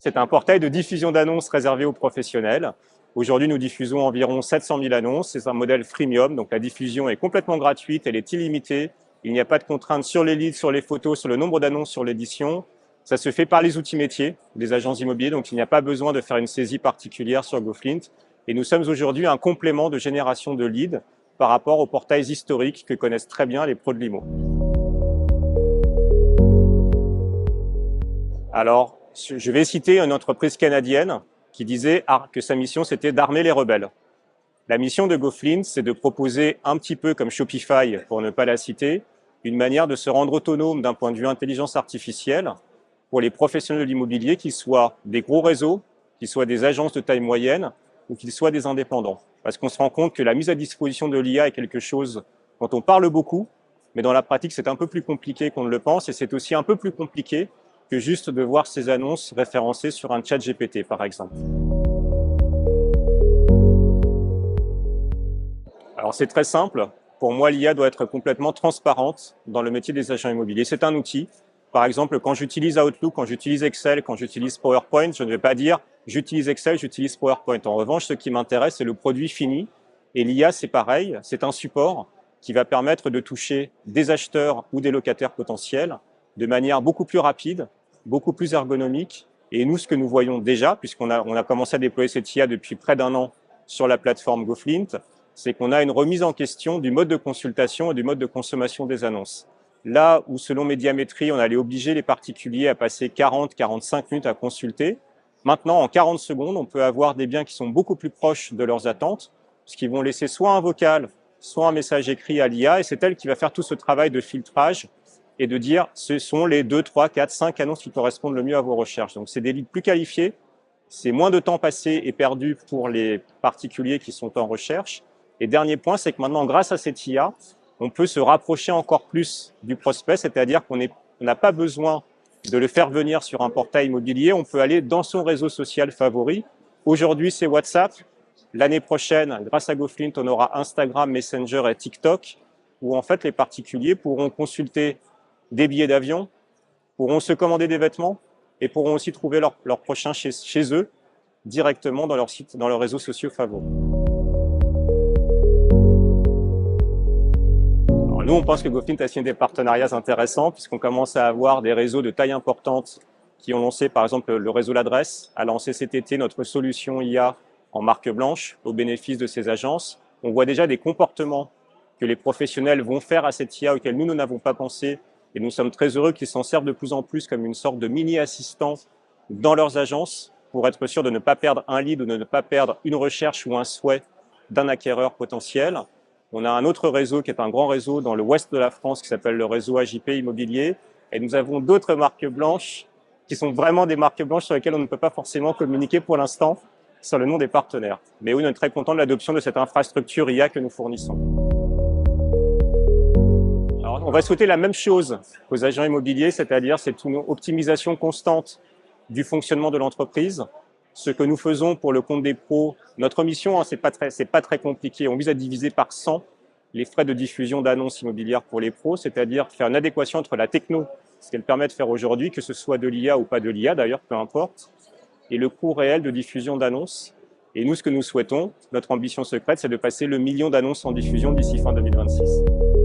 C'est un portail de diffusion d'annonces réservé aux professionnels. Aujourd'hui, nous diffusons environ 700 000 annonces. C'est un modèle freemium, donc la diffusion est complètement gratuite, elle est illimitée. Il n'y a pas de contraintes sur les leads, sur les photos, sur le nombre d'annonces, sur l'édition. Ça se fait par les outils métiers des agences immobiliers, donc il n'y a pas besoin de faire une saisie particulière sur GoFlint. Et nous sommes aujourd'hui un complément de génération de leads par rapport aux portails historiques que connaissent très bien les pros de l'IMO. Alors, je vais citer une entreprise canadienne qui disait que sa mission, c'était d'armer les rebelles. La mission de GoFlint, c'est de proposer un petit peu comme Shopify, pour ne pas la citer, une manière de se rendre autonome d'un point de vue intelligence artificielle pour les professionnels de l'immobilier, qu'ils soient des gros réseaux, qu'ils soient des agences de taille moyenne ou qu'ils soient des indépendants. Parce qu'on se rend compte que la mise à disposition de l'IA est quelque chose dont on parle beaucoup, mais dans la pratique, c'est un peu plus compliqué qu'on ne le pense et c'est aussi un peu plus compliqué que juste de voir ces annonces référencées sur un chat GPT, par exemple. Alors, c'est très simple. Pour moi, l'IA doit être complètement transparente dans le métier des agents immobiliers. C'est un outil. Par exemple, quand j'utilise Outlook, quand j'utilise Excel, quand j'utilise PowerPoint, je ne vais pas dire « j'utilise Excel, j'utilise PowerPoint ». En revanche, ce qui m'intéresse, c'est le produit fini. Et l'IA, c'est pareil. C'est un support qui va permettre de toucher des acheteurs ou des locataires potentiels de manière beaucoup plus rapide, beaucoup plus ergonomique. Et nous, ce que nous voyons déjà, puisqu'on a commencé à déployer cette IA depuis près d'1 an sur la plateforme GoFlint, c'est qu'on a une remise en question du mode de consultation et du mode de consommation des annonces. Là où, selon Médiamétrie, on allait obliger les particuliers à passer 40-45 minutes à consulter, maintenant, en 40 secondes, on peut avoir des biens qui sont beaucoup plus proches de leurs attentes, puisqu'ils vont laisser soit un vocal, soit un message écrit à l'IA, et c'est elle qui va faire tout ce travail de filtrage et de dire ce sont les 2, 3, 4, 5 annonces qui correspondent le mieux à vos recherches. Donc, c'est des leads plus qualifiés, c'est moins de temps passé et perdu pour les particuliers qui sont en recherche. Et dernier point, c'est que maintenant, grâce à cette IA, on peut se rapprocher encore plus du prospect, c'est-à-dire qu'on n'a pas besoin de le faire venir sur un portail immobilier, on peut aller dans son réseau social favori. Aujourd'hui, c'est WhatsApp. L'année prochaine, grâce à GoFlint, on aura Instagram, Messenger et TikTok, où en fait, les particuliers pourront consulter des billets d'avion, pourront se commander des vêtements et pourront aussi trouver leur prochain chez eux directement dans leur site, dans leurs réseaux sociaux favoris. Nous, on pense que GoFlint a signé des partenariats intéressants puisqu'on commence à avoir des réseaux de taille importante qui ont lancé, par exemple, le réseau L'Adresse a lancé cet été notre solution IA en marque blanche au bénéfice de ces agences. On voit déjà des comportements que les professionnels vont faire à cette IA auxquels nous n'avons pas pensé et nous sommes très heureux qu'ils s'en servent de plus en plus comme une sorte de mini-assistant dans leurs agences pour être sûr de ne pas perdre un lead ou de ne pas perdre une recherche ou un souhait d'un acquéreur potentiel. On a un autre réseau qui est un grand réseau dans l'ouest de la France qui s'appelle le réseau AJP Immobilier. Et nous avons d'autres marques blanches qui sont vraiment des marques blanches sur lesquelles on ne peut pas forcément communiquer pour l'instant sur le nom des partenaires. Mais oui, on est très content de l'adoption de cette infrastructure IA que nous fournissons. Alors, on va souhaiter la même chose aux agents immobiliers, c'est-à-dire c'est une optimisation constante du fonctionnement de l'entreprise. Ce que nous faisons pour le compte des pros, notre mission, c'est pas très compliqué. On vise à diviser par 100 les frais de diffusion d'annonces immobilières pour les pros, c'est-à-dire faire une adéquation entre la techno, ce qu'elle permet de faire aujourd'hui, que ce soit de l'IA ou pas de l'IA d'ailleurs, peu importe, et le coût réel de diffusion d'annonces. Et nous, ce que nous souhaitons, notre ambition secrète, c'est de passer le 1 million d'annonces en diffusion d'ici fin 2026.